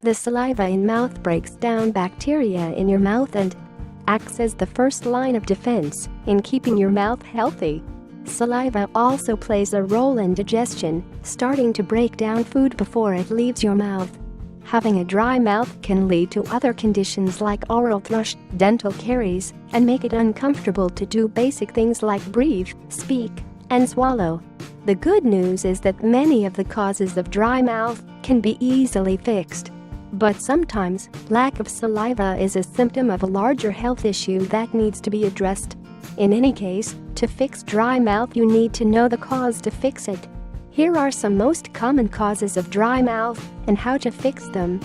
The saliva in mouth breaks down bacteria in your mouth and acts as the first line of defense in keeping your mouth healthy. Saliva also plays a role in digestion, starting to break down food before it leaves your mouth. Having a dry mouth can lead to other conditions like oral thrush, dental caries, and make it uncomfortable to do basic things like breathe, speak, and swallow. The good news is that many of the causes of dry mouth can be easily fixed. But sometimes, lack of saliva is a symptom of a larger health issue that needs to be addressed. In any case, to fix dry mouth you need to know the cause to fix it. Here are some most common causes of dry mouth and how to fix them.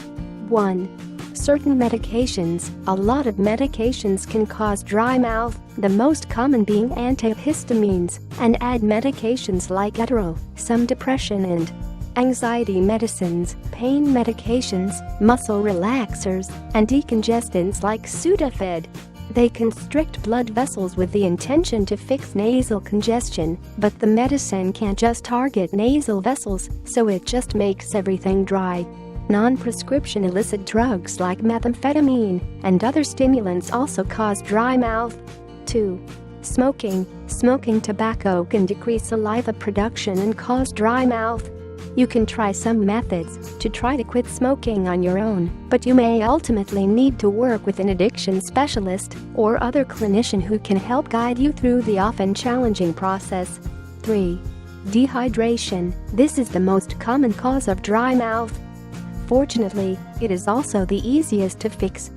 1. Certain medications. A lot of medications can cause dry mouth, the most common being antihistamines, and add medications like Adderall, some depression and anxiety medicines, pain medications, muscle relaxers, and decongestants like Sudafed. They constrict blood vessels with the intention to fix nasal congestion, but the medicine can't just target nasal vessels, so it just makes everything dry. Non-prescription illicit drugs like methamphetamine and other stimulants also cause dry mouth. 2. Smoking. Smoking tobacco can decrease saliva production and cause dry mouth. You can try some methods to try to quit smoking on your own, but you may ultimately need to work with an addiction specialist or other clinician who can help guide you through the often challenging process. 3. Dehydration. This is the most common cause of dry mouth. Fortunately, it is also the easiest to fix.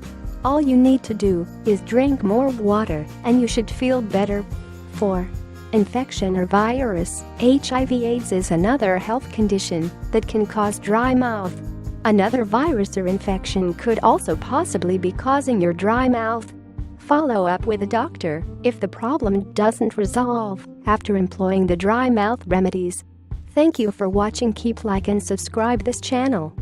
All you need to do is drink more water and you should feel better. 4. Infection or virus. HIV/AIDS is another health condition that can cause dry mouth. Another virus or infection could also possibly be causing your dry mouth. Follow up with a doctor if the problem doesn't resolve after employing the dry mouth remedies. Thank you for watching. Keep like and subscribe this channel.